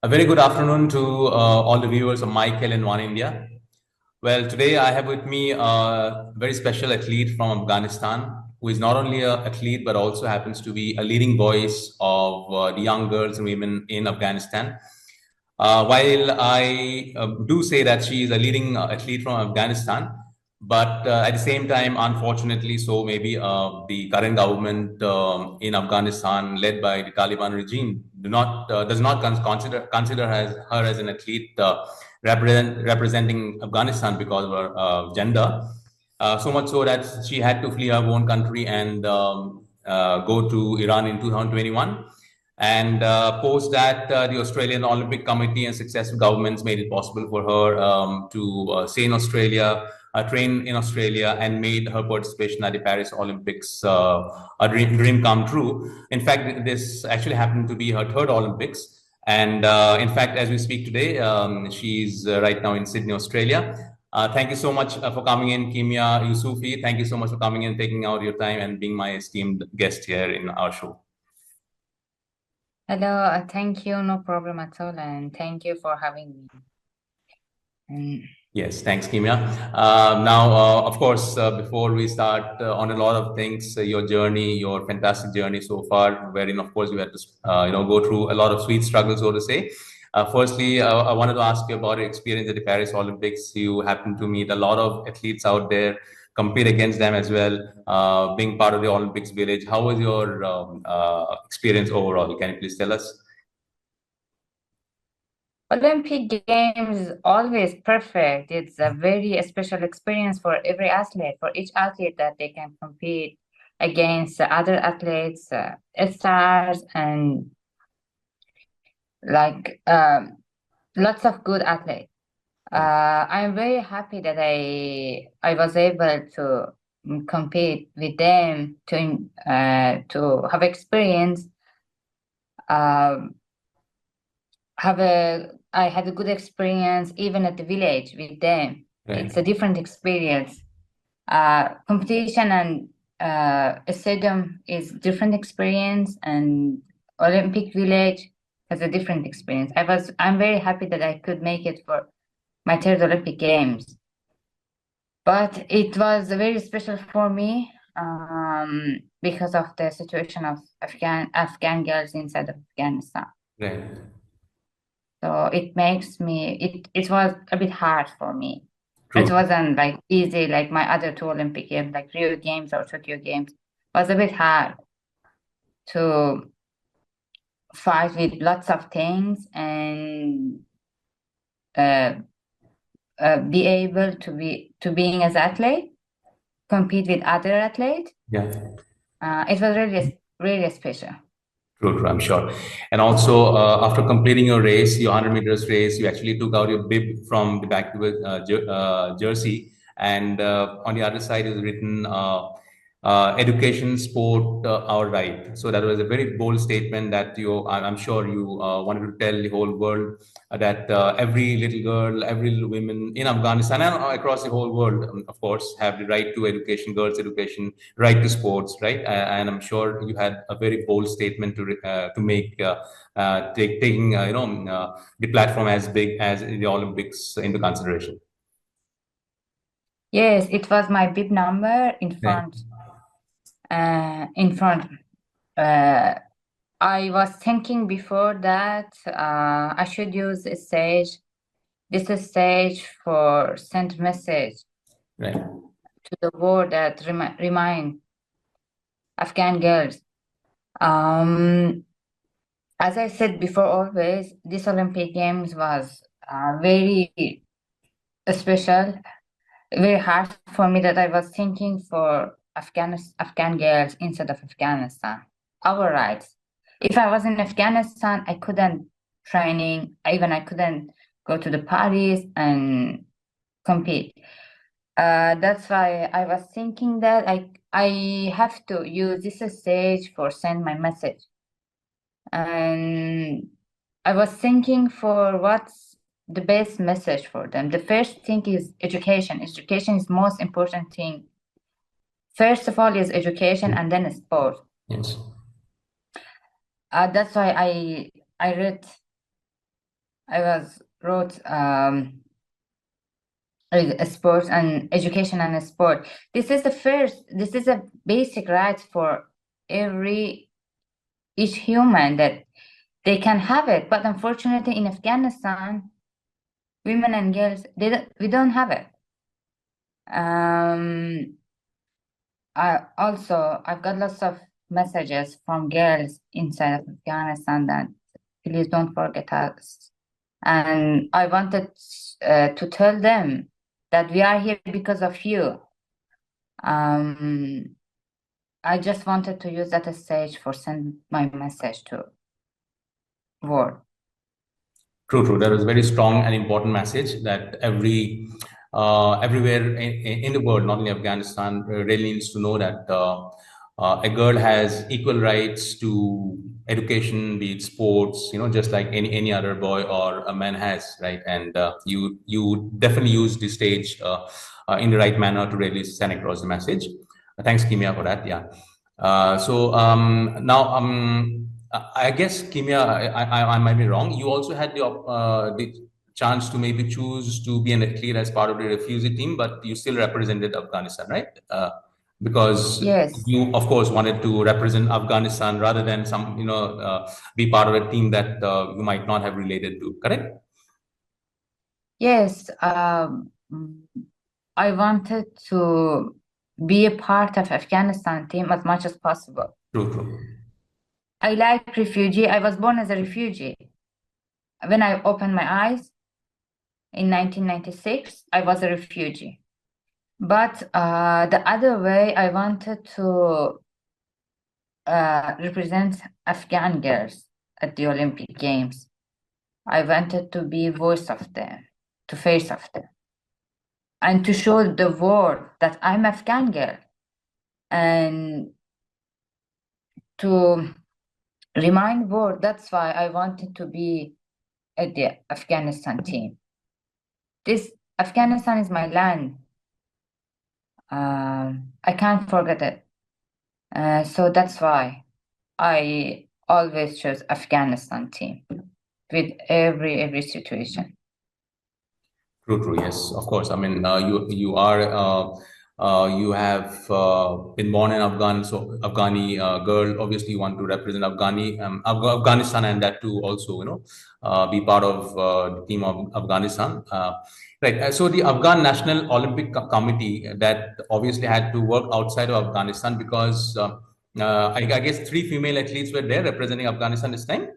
A very good afternoon to all the viewers of Michael and Oneindia. Well, today I have with me a very special athlete from Afghanistan who is not only an athlete but also happens to be a leading voice of the young girls and women in Afghanistan. While I do say that she is a leading athlete from Afghanistan, but at the same time, unfortunately, so maybe the current government in Afghanistan, led by the Taliban regime, does not consider her as an athlete representing Afghanistan because of her gender. So much so that she had to flee her own country and go to Iran in 2021. And post that, the Australian Olympic Committee and successive governments made it possible for her to stay in Australia, train in Australia, and made her participation at the Paris Olympics a dream come true. In fact, this actually happened to be her third Olympics. And in fact, as we speak today, she's right now in Sydney, Australia. Thank you so much for coming in, Kimia Yousofi. Thank you so much for coming in, taking out your time, and being my esteemed guest here in our show. Hello, thank you. No problem at all. And thank you for having me. Yes, thanks, Kimia. Now, of course, before we start on a lot of things, your journey, your fantastic journey so far, wherein, of course, you had to, go through a lot of sweet struggles, so to say. Firstly, I wanted to ask you about your experience at the Paris Olympics. You happen to meet a lot of athletes out there, compete against them as well, being part of the Olympics village. How was your experience overall? Can you please tell us? Olympic Games is always perfect. It's a very special experience for every athlete, for each athlete that they can compete against other athletes, stars, and like lots of good athletes. I'm very happy that I was able to compete with them to have experience. I had a good experience even at the village with them. Right. It's a different experience. Competition and stadium is different experience, and Olympic village has a different experience. I'm very happy that I could make it for my third Olympic Games. But it was very special for me because of the situation of Afghan girls inside of Afghanistan. Right. So it makes me it was a bit hard for me. True. It wasn't like easy like my other two Olympic games, like Rio Games or Tokyo Games. It was a bit hard to fight with lots of things and be able to being as athlete, compete with other athletes. Yeah. It was really special. True, I'm sure. And also, after completing your race, your 100 meters race, you actually took out your bib from the back of the jersey. And on the other side is written education, sport, our right. So that was a very bold statement that I'm sure you wanted to tell the whole world that every little girl, every little woman in Afghanistan and across the whole world, of course, have the right to education, girls' education, right to sports, right? And I'm sure you had a very bold statement to make, taking the platform as big as the Olympics into consideration. Yes, it was my bib number in front. I was thinking before that I should use this stage for send message to the world that remind Afghan girls. As I said before, always this Olympic Games was very special, very hard for me that I was thinking for Afghan girls instead of Afghanistan. Our rights. If I was in Afghanistan, I couldn't training, I couldn't go to the parties and compete. That's why I was thinking that I have to use this stage for send my message. And I was thinking for what's the best message for them. The first thing is education. Education is most important thing. First of all is education and then sport. Yes. That's why I read I was wrote sports and education and sport. This is a basic right for each human that they can have it. But unfortunately, in Afghanistan, women and girls, we don't have it. I've got lots of messages from girls inside of Afghanistan that please don't forget us. And I wanted to tell them that we are here because of you. I just wanted to use that stage for send my message to world. True, true. That was a very strong and important message that everywhere in the world, not only Afghanistan, really needs to know that a girl has equal rights to education, be it sports, just like any other boy or a man has, right? And you definitely use the stage in the right manner to really send across the message. Thanks, Kimia, for that. Yeah. Now, I guess, Kimia, I might be wrong. You also had the chance to maybe choose to be an athlete as part of the refugee team, but you still represented Afghanistan, right? Because Yes, you, of course, wanted to represent Afghanistan rather than be part of a team that you might not have related to, correct? yes. I wanted to be a part of Afghanistan team as much as possible. True, true. I like refugee. I was born as a refugee. When I opened my eyes in 1996, I was a refugee. But the other way, I wanted to represent Afghan girls at the Olympic Games. I wanted to be voice of them, to face of them, and to show the world that I'm Afghan girl, and to remind world. That's why I wanted to be at the Afghanistan team. This Afghanistan is my land. I can't forget it. So that's why I always chose Afghanistan team with every situation. True, true. Yes, of course. I mean, you have been born in Afghan, so Afghani girl. Obviously, you want to represent Afghanistan, and that too also, be part of the team of Afghanistan. Right. So the Afghan National Olympic Committee that obviously had to work outside of Afghanistan because I guess three female athletes were there representing Afghanistan this time.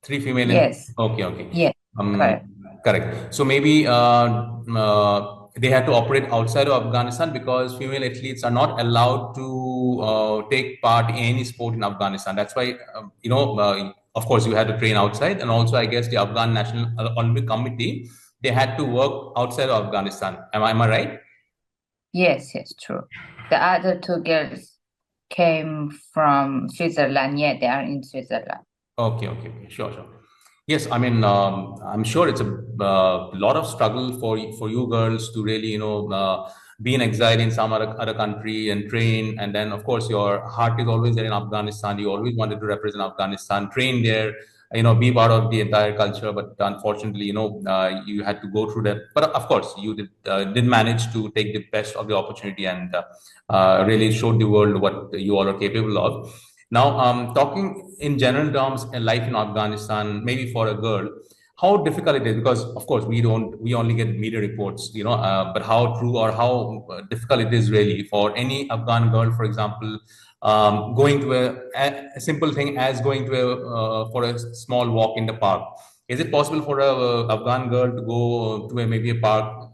Three female and Yes, okay, okay. yes, Um, correct. Correct. So maybe they had to operate outside of Afghanistan because female athletes are not allowed to take part in any sport in Afghanistan. That's why, of course, you had to train outside, and also I guess the Afghan National Olympic Committee they had to work outside of Afghanistan. Am I right? Yes, yes, true. The other two girls came from Switzerland. Yeah, they are in Switzerland. Okay, okay, okay. Sure, sure. Yes, I mean, I'm sure it's a lot of struggle for you girls to really, be in exile in some other country and train. And then, of course, your heart is always there in Afghanistan. You always wanted to represent Afghanistan, train there, be part of the entire culture. But unfortunately, you had to go through that. But of course, you did manage to take the best of the opportunity and really showed the world what you all are capable of. Now, talking in general terms, life in Afghanistan, maybe for a girl, how difficult it is, because of course we only get media reports, but how true or how difficult it is really for any Afghan girl, for example, going to a simple thing as going to for a small walk in the park. Is it possible for a Afghan girl to go to maybe a park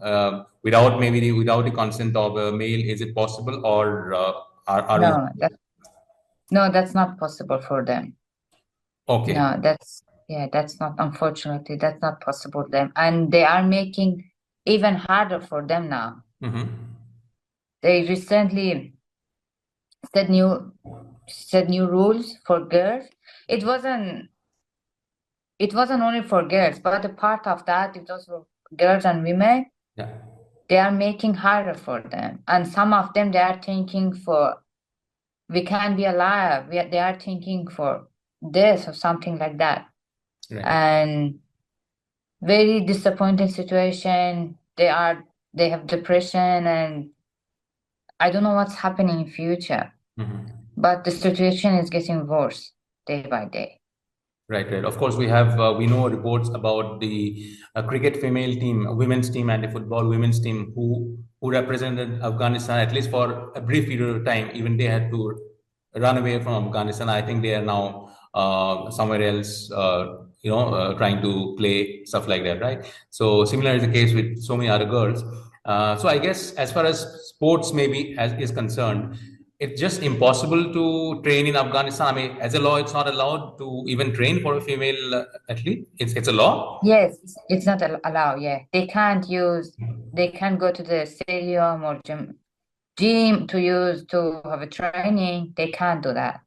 without the consent of a male? Is it possible, or are you? No, that's not possible for them. Okay. No, that's not, unfortunately, that's not possible for them. And they are making even harder for them now. Mm-hmm. They recently set new rules for girls. It wasn't only for girls, but a part of that it was for girls and women. Yeah. They are making harder for them. And some of them they are thinking for we can't be alive. They are thinking for this or something like that. Right. And very disappointing situation. They have depression, and I don't know what's happening in future. Mhm. But the situation is getting worse day by day. Right, right. Of course, we know reports about the cricket female team, women's team, and the football women's team who represented Afghanistan at least for a brief period of time. Even they had to run away from Afghanistan. I think they are now somewhere else, trying to play stuff like that, right? So similar is the case with so many other girls. So I guess as far as sports maybe as is concerned, it's just impossible to train in Afghanistan. I mean, as a law, it's not allowed to even train for a female athlete. It's a law. Yes, it's not allowed. Yeah, they can't go to the stadium or gym to have a training. They can't do that.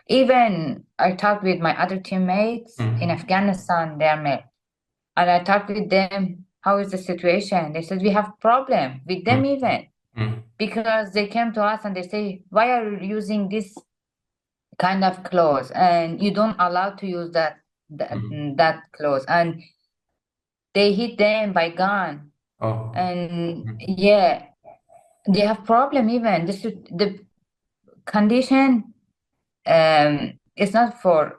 Even I talked with my other teammates in Mm, Afghanistan, they are male, and I talked with them. How is the situation? They said we have problem with mm, them even mm, because they came to us and they say, why are you using this kind of clothes and you don't allow to use mm. that clothes, and they hit them by gun, Oh. and Mm, yeah, they have problem even the condition it's not for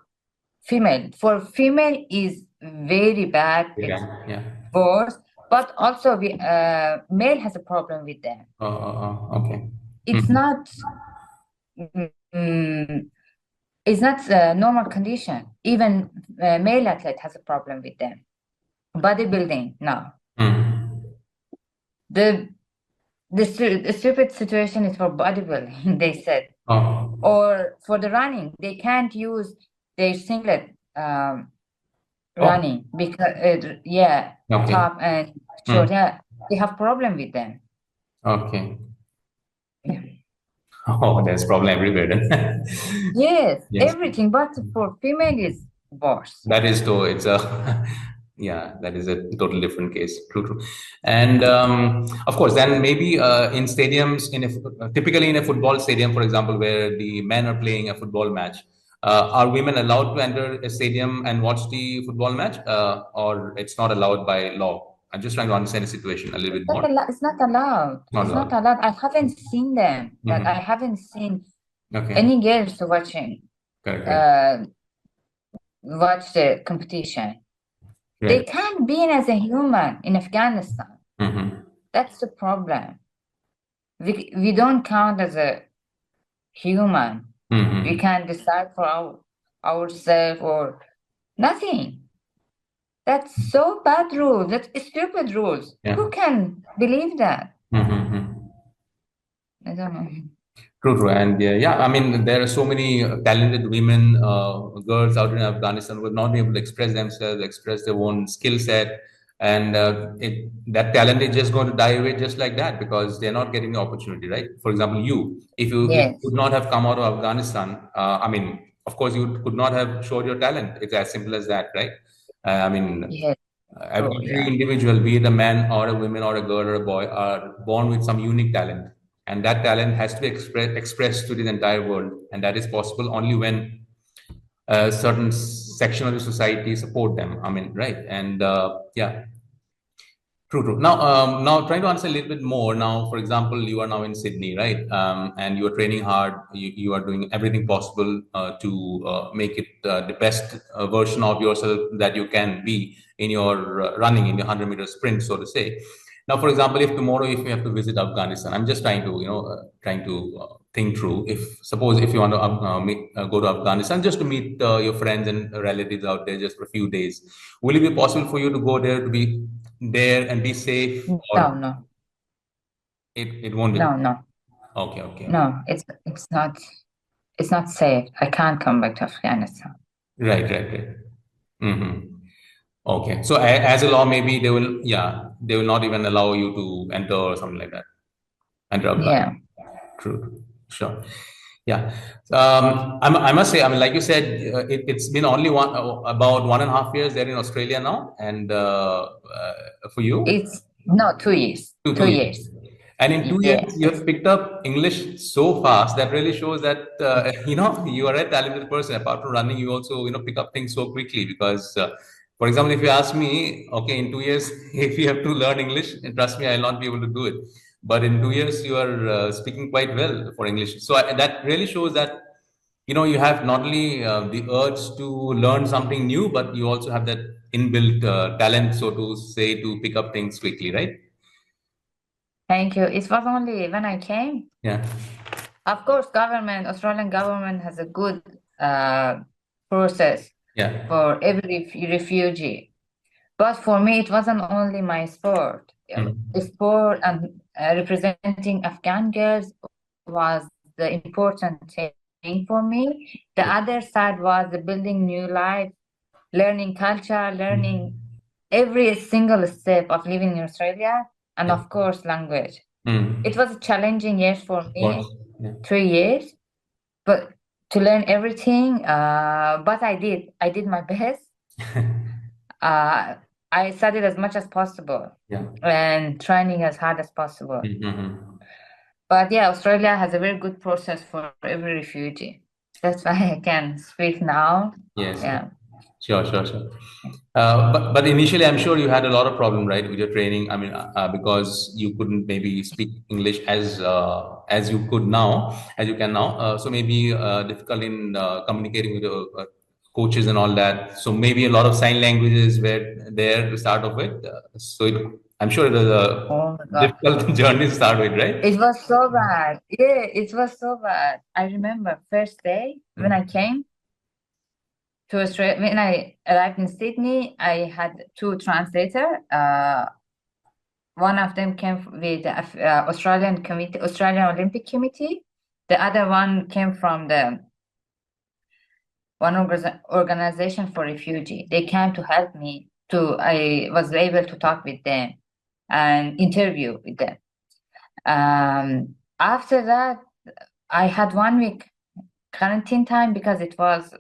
female is very bad, it's yeah, yeah. worse, but also male has a problem with them. Okay. It's Mm. not mm, it's not a normal condition. Even male athlete has a problem with them. Bodybuilding, no. Mm. The the stupid situation is for bodybuilding, they said, Oh, or for the running. They can't use their singlet oh, running because yeah, okay. top and short. Mm. Yeah, they have problem with them. Okay. Yeah. Oh, there's problem everywhere then. Yes, Yes. everything, but for female is worse. That is though it's a yeah, that is a total different case. True, true. And of course, then maybe in stadiums, typically in a football stadium, for example, where the men are playing a football match, are women allowed to enter a stadium and watch the football match, or it's not allowed by law? I'm just trying to understand the situation a little bit more. It's not allowed. Not It's not allowed. allowed. I haven't seen them. That I Hmm. haven't seen Okay. any girls watching Correct. Correct. uh watch the competition. They Right. can't be in as a human in Afghanistan. Mm-hmm. That's the problem. We don't count as a human. We Mm-hmm. can't decide for ourselves or nothing. That's so bad rules. That's stupid rules. Yeah. Who can believe that? Mm-hmm. I don't know. True, true, and yeah, I mean, there are so many talented women, girls out in Afghanistan who have not been able to express themselves, express their own skill set, and that talent is just going to die away just like that because they're not getting the opportunity, right? For example, if you Yes, could not have come out of Afghanistan, I mean, of course, you could not have showed your talent. It's as simple as that, right? I mean, yes, true, every yeah. individual, be it a man or a woman or a girl or a boy, are born with some unique talent, and that talent has to be expressed to the entire world, and that is possible only when a certain section of the society support them. I mean, right? And yeah, true, true. Now trying to answer a little bit more. Now, for example, you are now in Sydney, right? And you are training hard. You are doing everything possible to make it the best version of yourself that you can be in your running in your 100-meter sprint, so to say. Now, for example, if tomorrow if you have to visit Afghanistan, I'm just trying to think through. If suppose if you want to go to Afghanistan just to meet your friends and relatives out there just for a few days, will it be possible for you to go there to be there and be safe, or No, no, it won't be? no, no, Okay, okay, okay. no. It's not safe. I can't come back to Afghanistan. Right, right, right. Mm-hmm. Okay, so as a law, maybe they will, yeah, they will not even allow you to enter or something like that. Enter Afghanistan. Yeah, True, true. Sure. Yeah. I must say, I mean, like you said, it's been only about 1.5 years there in Australia now, and for you. it's no 2 years. Two Two years. years. And in 2 years, Yeah, you have picked up English so fast that really shows that you are a talented person. Apart from running, you also pick up things so quickly because For example, if you ask me, okay, in 2 years, if you have to learn English, and trust me, I'll not be able to do it. But in 2 years, you are speaking quite well for English. So that really shows that, you have not only the urge to learn something new, but you also have that inbuilt talent, so to say, to pick up things quickly, right? Thank you. It was only when I came. Yeah. Of course, Australian government has a good process Yeah. for every refugee. But for me, it wasn't only my sport. The Mm. sport and representing Afghan girls was the important thing for me. The other side was the building new life, learning culture, learning every single step of living in Australia, and Yeah. of course, language. It Mm. was a challenging year for Of course. me, Yeah. 3 years, but to learn everything. But I did my best. Uh, I studied as much as possible Yeah. and training as hard as possible. Mm-hmm. But yeah, Australia has a very good process for every refugee. That's why I can speak now. Yes. Yeah. Sure, sure, sure. But initially, I'm sure you had a lot of problem, right, with your training. I mean, because you couldn't maybe speak English as you could now, as you can now. So maybe difficult in communicating with your coaches and all that. So maybe a lot of sign languages were there to start off with. I'm sure it was a Oh my God. difficult journey to start with, right? It was so bad. Yeah, it was so bad. I remember first day when I came to Australia, when I arrived in Sydney, I had two translators. One of them came with the Australian Olympic Committee. The other one came from the organization for refugee. They came to help me to. I was able to talk with them and interview with them. After that, I had 1 week quarantine time because it was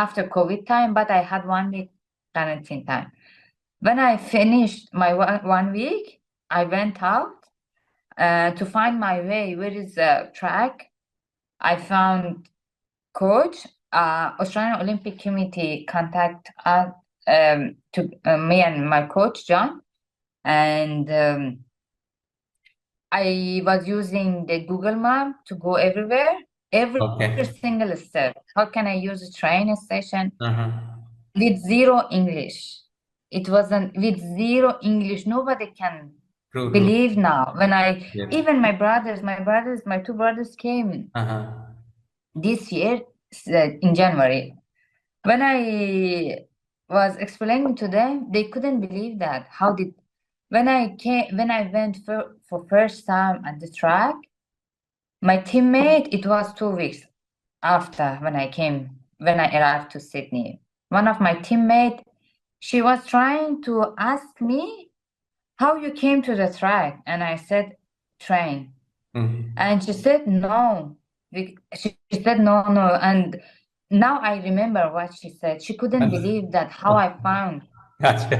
after COVID time, but I had 1 week quarantine time. When I finished my 1 week, I went out to find my way. Where is the track? I found coach. Australian Olympic Committee contact us to me and my coach John, and I was using the Google Map to go everywhere, every Okay. single step. How can I use a train station Uh-huh. with zero English? It wasn't with zero English. Nobody can True, true. believe now. When I Yes. even my two brothers came Uh-huh. this year in January. When I was explaining to them, they couldn't believe that. How did when I went for first time at the track, my teammate, it was 2 weeks after when I arrived to Sydney. One of my teammates, she was trying to ask me how you came to the track, and I said train, Mm. and she said no. She said no, no, and now I remember what she said. She couldn't believe that how I found Gotcha.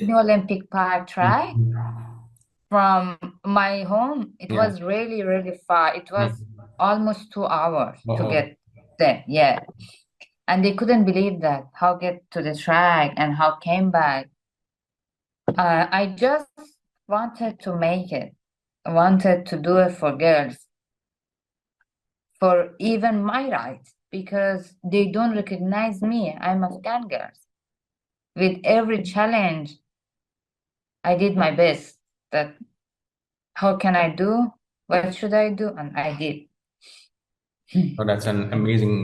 the Olympic Park track Mhm. from my home. It Yeah. was really, really far. It was Mm. almost 2 hours to Oh, get there. Yeah. And they couldn't believe that how get to the track and how came back. I just wanted to make it. I wanted to do it for girls, for even my rights, because they don't recognize me. I'm Afghan girls. With every challenge, I did my best. That how can I do? What should I do? And I did. oh, that's an amazing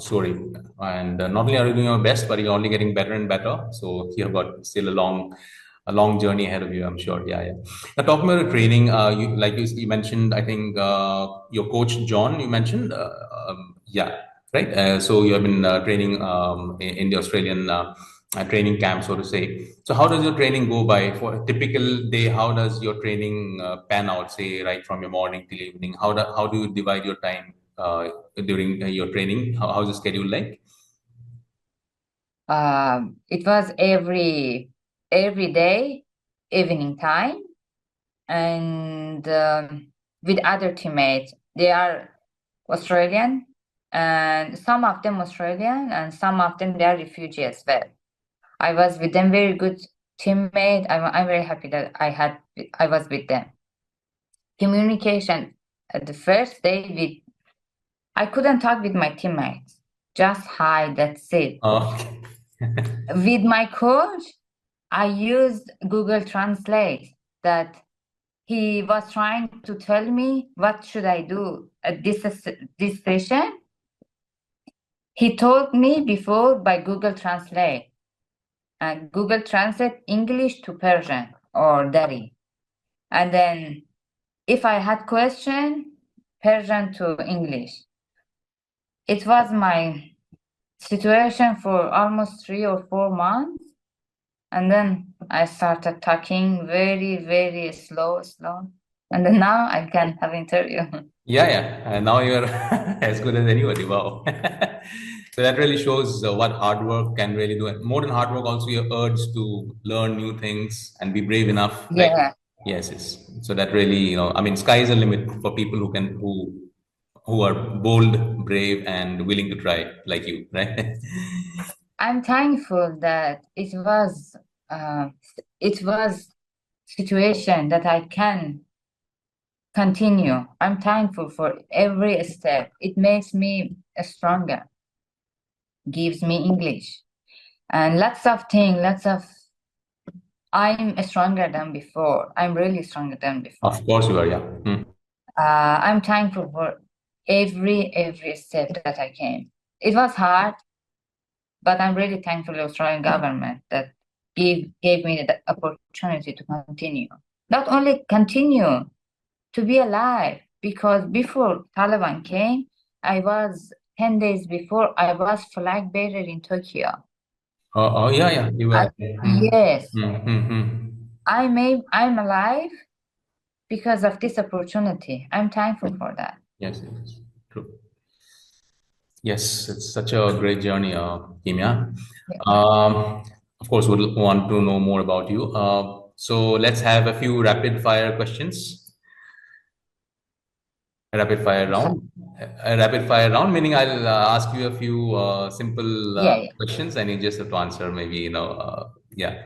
story. And not only are you doing your best, but you're only getting better and better. So you've got still a long journey ahead of you, I'm sure. Yeah, yeah. Now, talking about the training, you mentioned, I think your coach John, you mentioned, yeah, right. So you have been training in the Australian training camp, so to say. So how does your training go by for a typical day? How does your training pan out? Say right from your morning till evening. How do you divide your time during your training? How's the schedule like? It was every day, evening time, and with other teammates. They are Australian, and some of them Australian, and some of them they are refugee as well. I was with them, very good teammate. I'm very happy that I was with them. Communication at the first day with I couldn't talk with my teammates. Just hi, that's it. Okay. With my coach, I used Google Translate that he was trying to tell me what should I do at this session. He told me before by Google Translate. And Google Translate English to Persian or Dari. And then if I had question, Persian to English. It was my situation for almost 3 or 4 months. And then I started talking very, very slow. And then now I can have interview. Yeah, yeah. And now you're as good as anybody. Wow. So that really shows what hard work can really do. And more than hard work, also your urge to learn new things and be brave enough, right? Yeah, Yes, yes. So that really, I mean, sky is the limit for people who are bold, brave, and willing to try, like you, right? I'm thankful that uh, it was situation that I can continue. I'm thankful for every step. It makes me stronger, gives me English, and lots of things, lots of. I'm stronger than before. I'm really stronger than before. Of course you are, yeah. Hmm. I'm thankful for every step that I came. It was hard, but I'm really thankful to Australian government that gave me the opportunity to continue. Not only continue, to be alive, because before Taliban came, I was 10 days before I was flag bearer in Tokyo. Oh, yeah, yeah. You were. I, yes, Hmm, hmm, hmm. I'm alive because of this opportunity. I'm thankful for that. Yes, yes, true. Yes, it's such a great journey, Kimia. Yeah. Um, of course, would want to know more about you. So let's have a few rapid fire questions. A rapid fire So, round. A rapid fire round, meaning I'll ask you a few simple yeah. questions, and you just have to answer. Maybe yeah.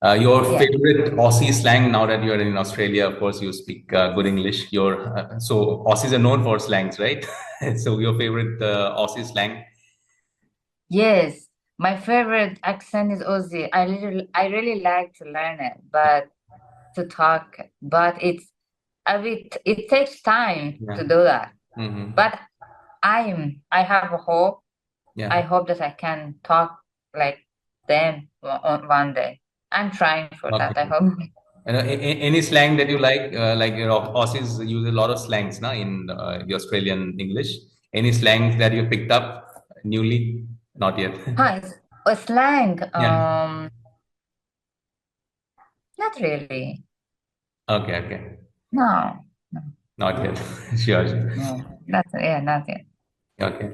Your Yeah. favorite Aussie slang now that you're in Australia, of course, you speak good English. So Aussies are known for slangs, right? So your favorite Aussie slang. Yes. My favorite accent is Aussie. I really like to learn it, but to talk, but it takes time Yeah. to do that. Hmm. But I have a hope. I Yeah. hope that I can talk like them on one day. I'm trying for that. I Okay. hope. And any slang that you like Aussies use a lot of slangs, na, in the Australian English. Any slangs that you picked up newly? Not yet. Huh, it's a slang. Yeah. Not really. Okay. Okay. No, no, Not yet. Sure. Sure. no. Not yeah, not yet. Okay.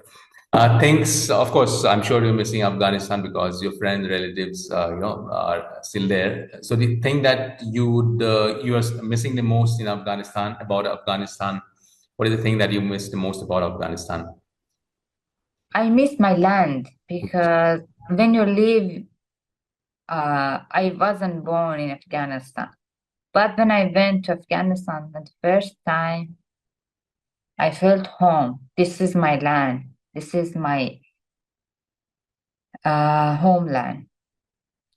Thanks. Of course, I'm sure you're missing Afghanistan because your friends, relatives, are still there. So the thing that you are missing the most in Afghanistan about Afghanistan, what is the thing that you miss the most about Afghanistan? I miss my land because when you live, I wasn't born in Afghanistan. But when I went to Afghanistan the first time, I felt home. This is my land. This is my homeland.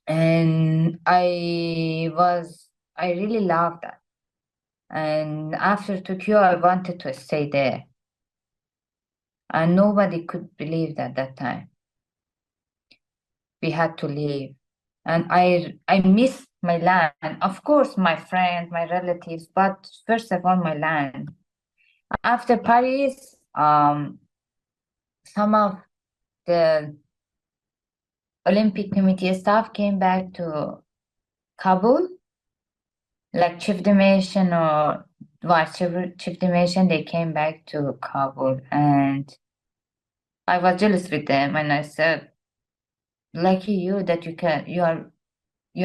And I really loved that. And after Tokyo, I wanted to stay there. And nobody could believe that time. We had to leave. And I miss my land. Of course, my friends, my relatives, but first of all, my land. After Paris, some of the Olympic Committee staff came back to Kabul, like Chief Dimension or Vice Chief Dimension, they came back to Kabul, and I was jealous with them, and I said, "Lucky you that you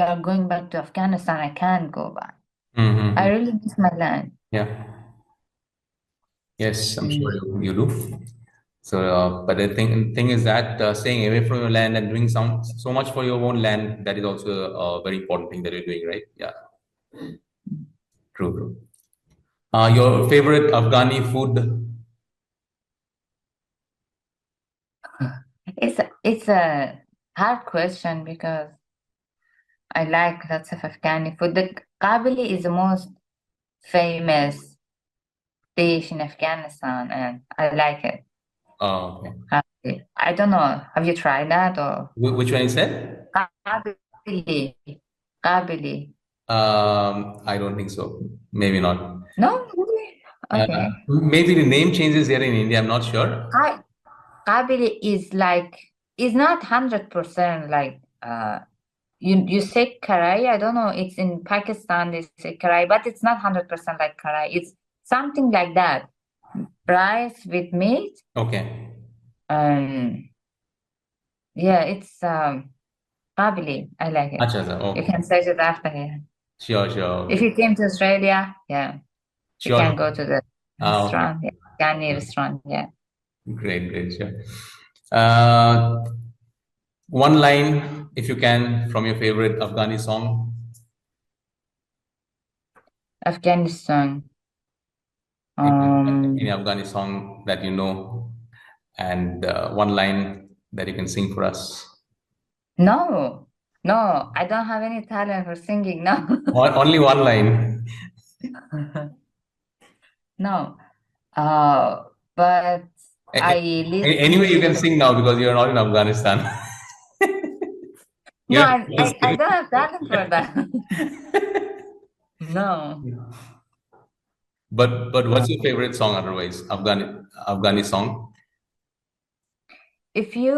are going back to Afghanistan. I can't go back. I Mm-hmm. really miss my land." Yeah. Yes, I'm sure Mm. you do. So, but the thing is that staying away from your land and doing so much for your own land, that is also a very important thing that you're doing, right? Yeah, true, true. Your favorite Afghani food? It's a hard question because I like lots of Afghani food. The kabili is the most famous dish in Afghanistan, and I like it. Oh, okay. Kabili. I don't know. Have you tried that or Which one you said? kabili? Kabili. I don't think so. Maybe not. No, really? Okay. Maybe the name changes here in India. I'm not sure. Kabili is like is not 100% like you say karai. I don't know. It's in Pakistan they say karai, but it's not 100% like karai. It's something like that. Rice with meat. Okay. Yeah, it's kabili. I like it. Acha, You okay. can search it after here. Sure, sure. If Okay. you came to Australia, yeah, you Sure. can go to the Okay. restaurant. Yeah, Afghani restaurant. Yeah. Great, great, sure. Uh, one line, if you can, from your favorite Afghani song. Afghanistan. Any Afghani song that you know, and one line that you can sing for us. No, no, I don't have any talent for singing. No, Only one line. no. But A- I Anyway, listen you can to. sing now because you're not in Afghanistan. You No, have I don't have talent for that. No. but Uh, what's your favorite song otherwise? Afghani song? if you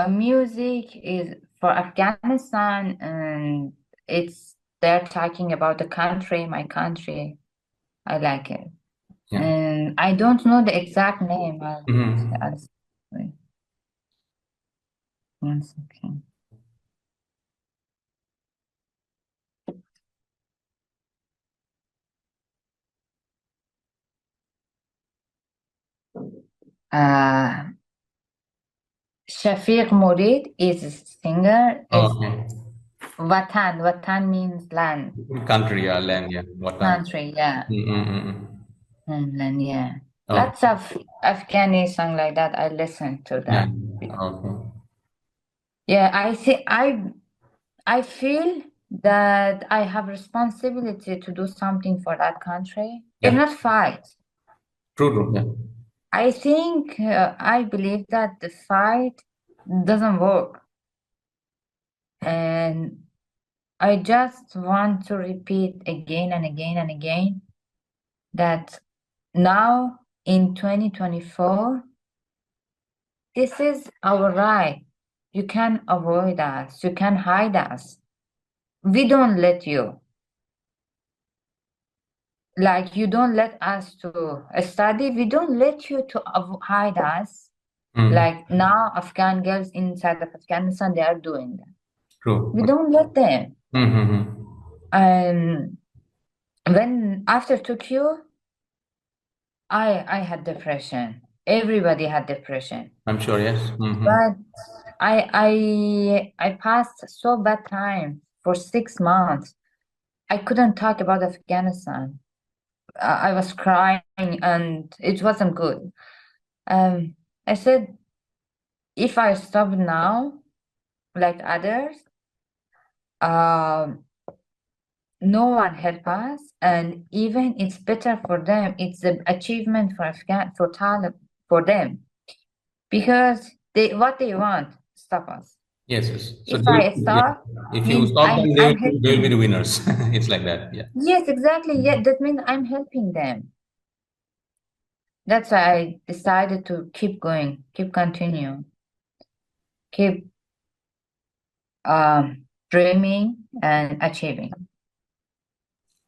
music is for Afghanistan and it's they're talking about the country, my country, I like it. Yeah. And I don't know the exact name. Mhm. Wait, 1 second. Uh, Shafiq Murid is a singer. Is Okay. Watan. Watan means land. Country, yeah, land, yeah. Watan. Country, yeah. Mm-mm-mm. Homeland, yeah. Oh, Lots of Afghani song like that. I listen to yeah. that. Okay. Yeah, I see. I feel that I have responsibility to do something for that country. If Yeah. not fight. True, true. Yeah. I think I believe that the fight doesn't work, and I just want to repeat again and again and again that now in 2024, this is our right. You can avoid us, you can hide us. We don't let you. Like you don't let us to study, we don't let you to hide us. Mm. Like now, Afghan girls inside of Afghanistan, they are doing that. True. We don't let them. Mm-hmm. And when after Tokyo, I had depression. Everybody had depression. I'm sure, yes. Mm-hmm. But I passed so bad time for 6 months. I couldn't talk about Afghanistan. I was crying and it wasn't good. I said, if I stop now, like others, um, no one help us, and even it's better for them. It's an achievement for for Talib for them because they what they want stop us. Yes, yes. So If they will, I yeah. stop, If you means stop them, I'm they will be helping. the winners. It's like that. Yeah. Yes, exactly. Yeah, that means I'm helping them. That's why I decided to keep going, keep continue, keep dreaming and achieving.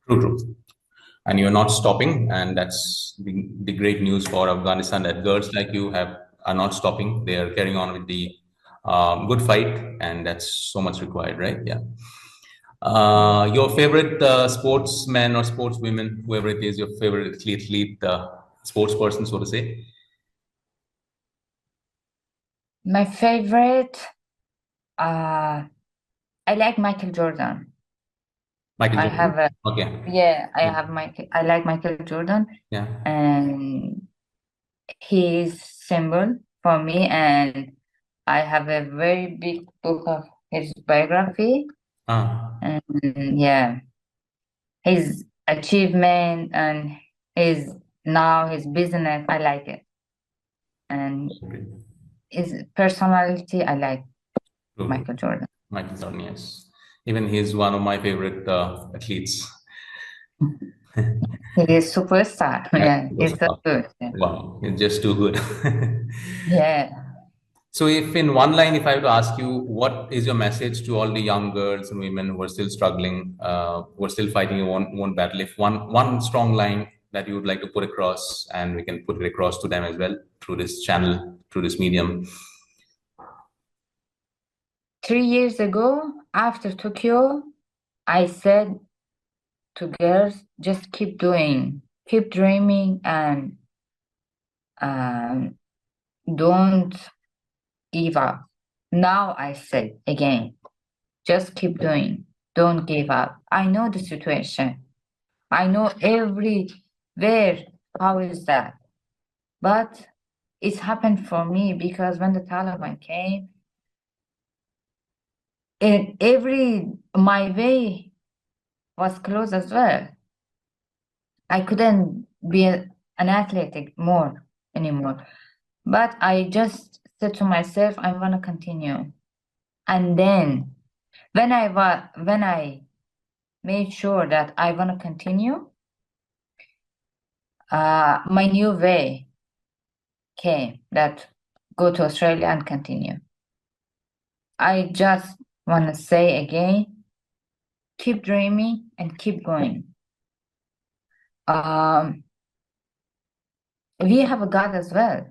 True, true. And you're not stopping, and that's the great news for Afghanistan that girls like you have are not stopping. They are carrying on with the good fight, and that's so much required, right? Yeah. Your favorite sportsman or sportswomen, whoever it is, your favorite athlete, sports person, so to say. My favorite, I like Michael Jordan. Michael I Jordan. have a Okay. I like Michael Jordan, Yeah. and he's symbol for me, and I have a very big book of his biography, Ah. and yeah, his achievement and his business, I like it, and Great. his personality, I like True. Michael Jordan. Michael Jordan, yes. Even he's one of my favorite athletes. He is superstar. Yeah, Yeah, he's so superstar. good. Yeah. Wow, it's just too good. Yeah. So, if in one line, if I were to ask you, what is your message to all the young girls and women who are still struggling, who are still fighting a one battle? If one strong line that you would like to put across, and we can put it across to them as well through this channel, through this medium. 3 years ago, after Tokyo, I said to girls, just keep doing, keep dreaming, and um, don't give up. Now I say again, just keep doing, don't give up. I know the situation. I know everywhere how is that. But it's happened for me because when the Taliban came, my way was closed as well. I couldn't be an athletic more anymore. But I just said to myself, I'm gonna continue. And then when I made sure that I wanna continue, my new way came that go to Australia and continue. I just wanna say again, keep dreaming and keep going. We have a God as well.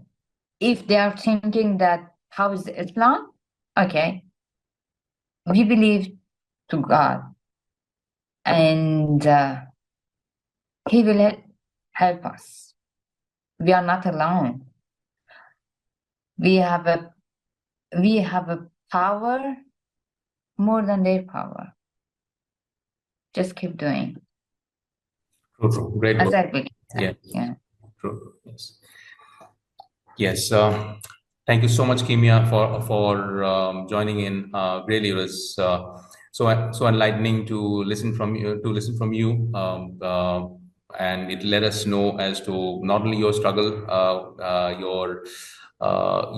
If they are thinking that how is Islam, okay, we believe to God, and He will help us. We are not alone. We have a power more than their power. Just keep doing. True, true. Great As book. I believe Yeah, that. Yeah. true. Yes. Yes. Thank you so much, Kimia, for joining in. Really, it was so enlightening to listen from you. And it let us know as to not only your struggle,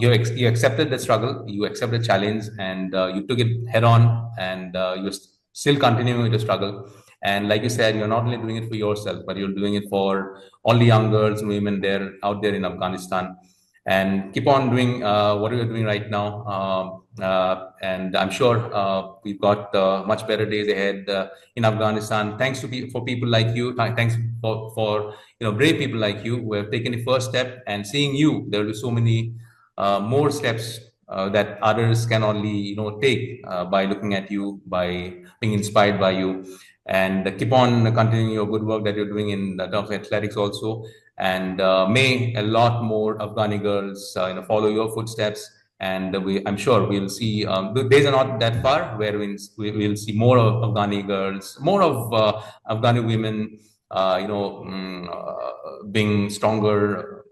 you accepted the struggle, you accepted the challenge, and you took it head on, and you're still continuing with the struggle. And like you said, you're not only doing it for yourself, but you're doing it for all the young girls and women there out there in Afghanistan, and keep on doing what you're doing right now. And I'm sure we've got much better days ahead in Afghanistan. Thanks for people like you. Thanks for brave people like you who have taken the first step. And seeing you, there will be so many more steps that others can only take by looking at you, by being inspired by you, and keep on continuing your good work that you're doing in terms of athletics also. And may a lot more Afghani girls follow your footsteps. And I'm sure we'll see. The days are not that far where we'll see more of Afghani girls, more of Afghani women, being stronger,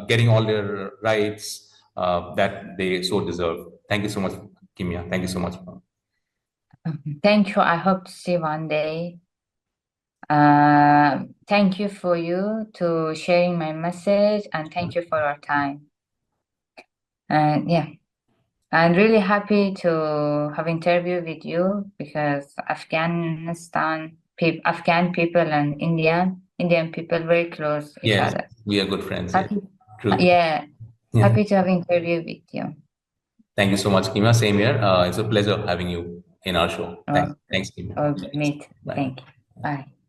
getting all their rights that they so deserve. Thank you so much, Kimia. Thank you so much. Thank you. I hope to see one day. Thank you for you to sharing my message, and thank you for your time. And yeah, I'm really happy to have interview with you because Afghan people and Indian people very close each Yes, other. we are good friends. Yeah, Happy, true. yeah, Yeah. happy to have interview with you. Thank you so much, Kimia. Same here. It's a pleasure having you in our show. Thanks. Okay, Thanks, Kimia. okay, meet. Bye. Thank you. Bye.